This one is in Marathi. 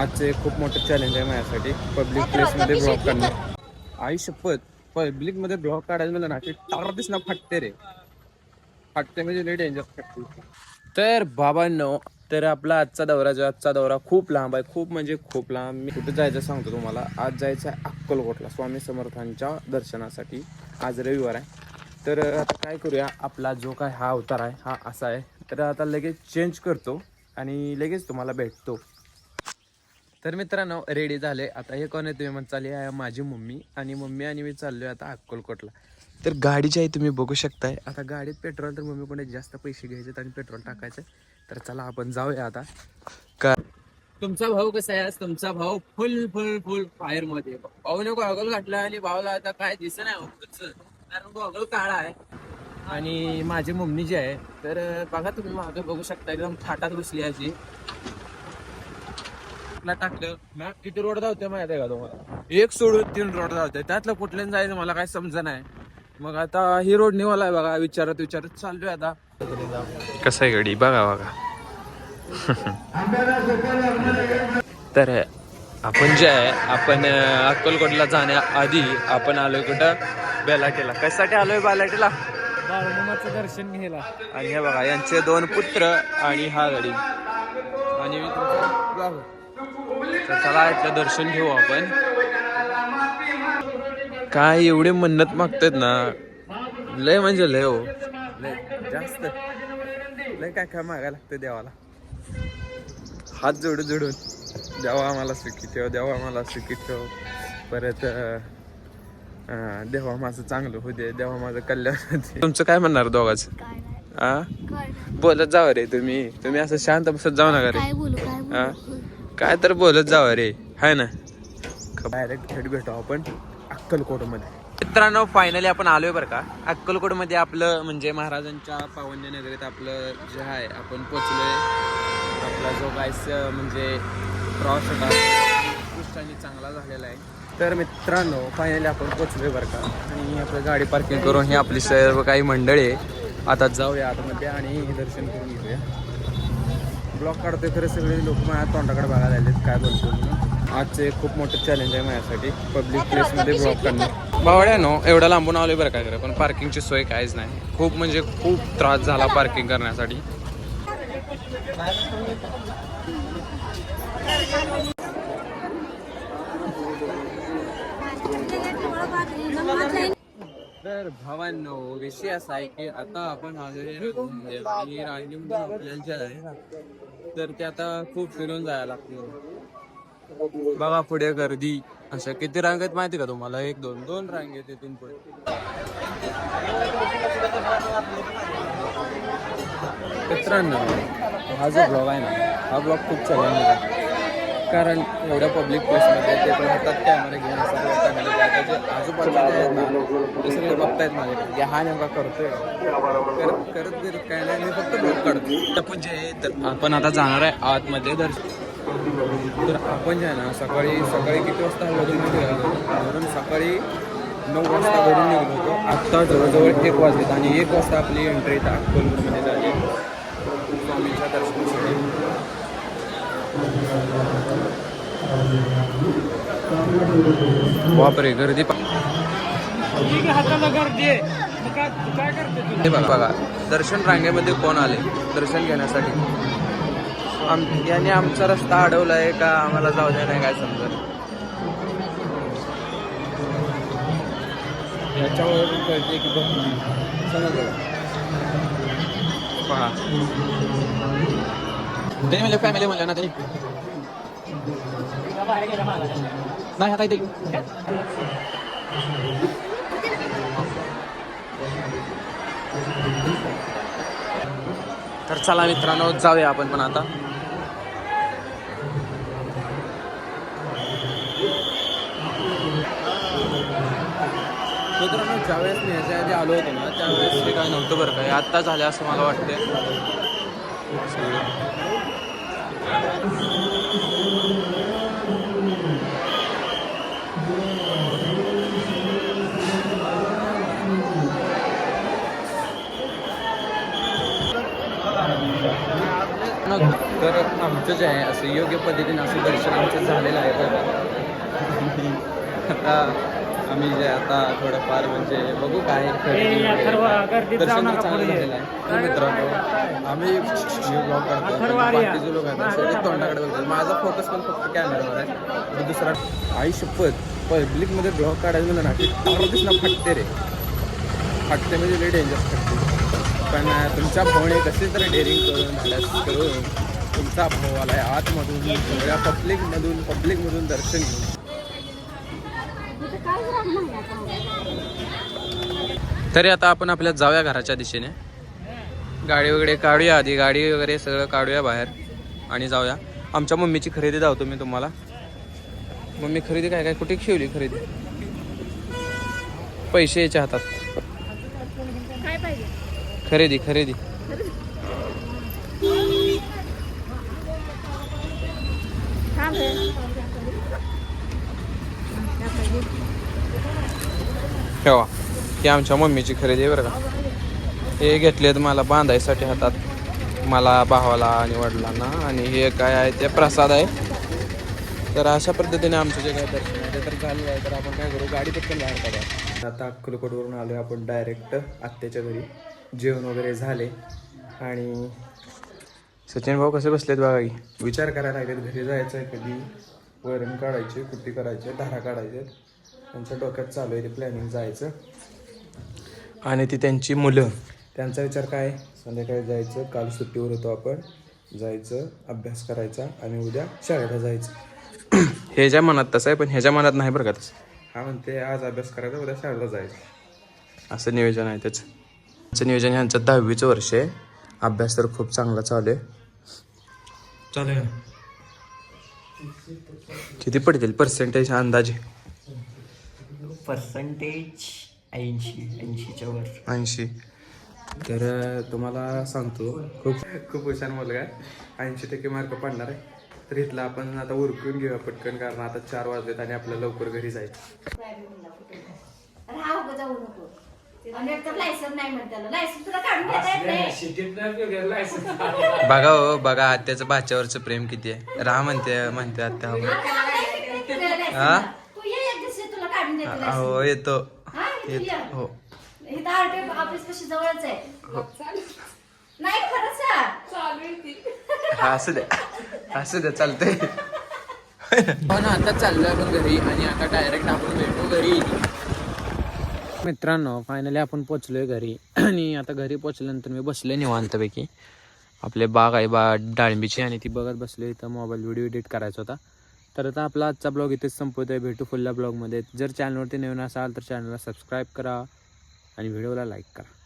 आजचे खूप मोठं चॅलेंज आहे माझ्यासाठी पब्लिक प्लेसमध्ये ब्लॉग काढणं. आई शपथ, पब्लिकमध्ये ब्लॉग काढायचं म्हणलं ना की टार दिसणं फाटते रे, फाटते म्हणजे लई डेंजर फाटते. तर बाबांनो, तर आपला आजचा दौरा खूप लांब आहे, खूप म्हणजे खूप लांब. मी कुठे जायचं सांगतो तुम्हाला. आज जायचं आहे अक्कलकोटला स्वामी समर्थांच्या दर्शनासाठी. आज रविवार आहे. तर आता काय करूया, आपला जो काय हा अवतार आहे हा असा आहे. तर आता लगेच चेंज करतो आणि लगेच तुम्हाला भेटतो. तर मित्रांनो रेडी झाले. आता हे कोण आहे तुम्ही म्हणत चालली आहे माझी मम्मी, आणि मम्मी आणि मी चाललोय आता अक्कलकोटला. तर गाडीची आहे तुम्ही बघू शकताय. आता गाडीत पेट्रोल तर मम्मी कोणी जास्त पैसे घ्यायचे आणि पेट्रोल टाकायचं. तर चला आपण जाऊया आता. का तुमचा भाऊ कसा आहे? तुमचा भाऊ फुल फुल फुल फायर मध्ये. भाऊने गॉगल घातला आणि भाऊला आता काय दिसत नाही, कारण गॉगल काळा आहे. आणि माझी मम्मी जी आहे तर बघा तुम्ही मागे बघू शकता, एकदम थाटात बसली अशी. टाकलं ना किती रोड धावते माहिती आहे का तुम्हाला? एक सोडून 3 रोड धावते, त्यातलं कुठल्याने जायचं मला काय समजा नाही. मग आता ही रोड निघालाय बघा, विचारत चाललोय आता. कसं आहे गडी बघा बघा. तर आपण जे आहे आपण अक्कलकोटला जाण्याआधी आपण आलोय कुठं, बेलाटेला. कशासाठी आलोय बेलाटेला? बाळूमामाचं दर्शन घ्यायला. आणि हे बघा यांचे 2 पुत्र आणि हा गडी. आणि तर चला इथलं दर्शन घेऊ आपण. काय एवढे मन्नत मागतात ना, लय म्हणजे लय हो, लय जास्त लय काय काय मागायला लागतं देवाला. हात जोडून देवा आम्हाला सुखी ठेव, देवा आम्हाला सुखी ठेव. परत देवा माझं चांगलं होऊ दे, देवा माझं कल्याण होते. तुमचं काय म्हणणार दोघांचं? बोलत जावं रे तुम्ही असं शांत बसत जाऊ नका रे. काय तर बोलत जावं रे, हाय ना. डायरेक्ट थेट भेटू आपण अक्कलकोटमध्ये. मित्रांनो फायनली आपण आलोय बरं का अक्कलकोटमध्ये. आपलं म्हणजे महाराजांच्या पावन्य नगरीत आपलं जे आहे आपण पोचलोय. आपला जो काय म्हणजे प्रवास होता दृष्टाने चांगला झालेला आहे. तर मित्रांनो फायनली आपण पोचलोय बरं का. आणि आपलं गाडी पार्किंग करून ही आपली सर्व काही मंडळी आहे. आता जाऊया आतमध्ये आणि दर्शन करून घेऊया. ब्लॉग काढतोय खरं, सगळे लोक माझ्या तोंडाकडे बघायला आलेत काय बोलतो म्हणून. आजचे खूप मोठं चॅलेंज आहे माझ्यासाठी पब्लिक प्लेसमध्ये ब्लॉग करणं. भावड्यानो एवढं लांबून आलोय बरं काय, पण पार्किंगची सोय काहीच नाही. खूप म्हणजे खूप त्रास झाला पार्किंग करण्यासाठी. तर भावांनो विषय असा आहे की आता आपण तर ते आता खूप फिरून जायला लागतं. बघा पुढे गर्दी अशा किती रांगेत माहिती का तुम्हाला? 1 2 2 रांगेत इथून पुढे. मित्रांनो हा जो ब्लॉग आहे ना, हा ब्लॉग खूप चॅलेंजिंग आहे. कारण एवढ्या पब्लिक प्लेसमध्ये ते पण हातात कॅमेरा घेऊन असं आजूबाजूला आहेत ना ते सगळे बघतायत माझ्याकडे की हा नेमका करतोय करत काय नाही, मी फक्त ब्लॉग काढतो. आपण जे तर आपण आता जाणार आहे आतमध्ये तर आपण जे आहे ना सकाळी किती वाजता वरून निघालो? सकाळी 9 वाजता घरून निघलो होतो. आत्ता जवळजवळ 1 वाजलेत आणि 1 वाजता आपली एंट्री इथं अक्कलकोटमध्ये झाली स्वामीच्या दर्शनासाठी. बापरे गर्दी बघा. दर्शन रांगेमध्ये कोण आले दर्शन घेण्यासाठी? याने आमचा रस्ता अडवलाय का आम्हाला जाऊ द्या नाही काय समजत. याच्यावर कळते की समजलं पहा. ते म्हणजे फॅमिली म्हणलं ना, ते नाही आता इथे. तर चला मित्रांनो जाऊया आपण पण आता. मित्रांनो ज्यावेळेस मी ह्याच्या आधी आलो होतो ना त्यावेळेस हे काय नव्हतं बरं काय. आत्ता झालं असं मला वाटतंय तर आमचं जे आहे असं योग्य पद्धतीने असं दर्शन आमचं झालेलं आहे आणि आता आम्ही जे आता थोडंफार म्हणजे बघू काय दर्शन तर चांगलं झालेलं आहे. मित्रांनो आम्ही ब्लॉग करतो बाकीचे लोक आहेत सगळे तोंडाकडे बघतात. माझा फोकस पण फक्त कॅमेरावर आहे आणि दुसरा आई शपथ पब्लिकमध्ये ब्लॉग काढायचं म्हणलं ना की टारच ना फाटते रे. फाटते म्हणजे लई डेंजर फाटते. पण तुमच्या भाऊने कसे तरी डेअरिंग करून धाडस करून तुमचा भाऊ आला आहे आतमधून सगळ्या पब्लिकमधून दर्शन घेऊन. तरी आता आपण आपल्या जाऊया घराच्या दिशेने. गाडी वगैरे काढूया आधी, गाडी वगैरे सगळं काढूया बाहेर आणि जाऊया. आमच्या मम्मीची खरेदी दावतो मी तुम्हाला. मम्मी खरेदी काय काय कुठे ठेवली खरेदी? पैसे याच्या हातात. काय पाहिजे? खरेदी ठेवा. ही आमच्या मम्मीची खरेदी आहे बरं का. हे घेतलेत मला बांधायसाठी हातात, मला भावाला आणि वडिलांना. आणि हे काय आहे ते प्रसाद आहे. तर अशा पद्धतीने आमचं जे काय दर्शन आहे ते तर झालेलं आहे. तर आपण काय करू, गाडी पटकन बाहेर काढा. आता अक्कलकोटवरून आलो आपण डायरेक्ट आत्याच्या घरी. जेवण वगैरे झाले आणि सचिन भाऊ कसे बसलेत बघा की. विचार करायला लागलेत घरी जायचं आहे कधी, वरण काढायचे, कुट्टी करायचे, धारा काढायचे. त्यांच्या डोक्यात चालू आहे ते प्लॅनिंग जायचं. आणि ती त्यांची मुलं, त्यांचा विचार काय, संध्याकाळी जायचं. काल सुट्टीवर होतो आपण, जायचं अभ्यास करायचा आणि उद्या शाळेला जायचं. हे ज्या मनात तसं आहे, पण ह्याच्या मनात नाही बरं का तसं. हा म्हणते आज अभ्यास करायचा, उद्या शाळेला जायचं, असं नियोजन आहे त्याचं. त्याचं नियोजन ह्यांचं 10वीचं वर्ष आहे. अभ्यास तर खूप चांगला चालू आहे. चालू आहे. किती पडतील पर्सेंटेज अंदाजे? पर्सेंटेज 80च्या वर. 80. तर तुम्हाला सांगतो खूप हुशार मुलगा आहे. 80% मार्क पडणार आहे. तर इथला आपण आता उरकून घेऊया पटकन, कारण आता 4 वाजलेत आणि आपल्याला लवकर घरी जायचं. बघा हो बघा, आत्याचं भाच्यावरचं प्रेम किती आहे. राहा म्हणते आत्या. हो येतो हो. असू द्या चालतंय. पण आता चाललोय आपण घरी आणि आता डायरेक्ट आपण भेटू घरी. मित्रांनो फायनली आपण पोचलोय घरी. आणि आता घरी पोचल्यानंतर मी बसले निवांतपैकी. आपले बाग आहे डाळिंबीची, आणि ती बघत बसले. इथं मोबाईल व्हिडिओ एडिट करायचा होता. तर आता आपला आजचा ब्लॉग इथेच संपवतोय. भेटू पुढल्या ब्लॉगमध्ये. जर चॅनलवरती नवीन असाल तर चॅनलला सबस्क्राईब करा आणि व्हिडिओला लाईक करा.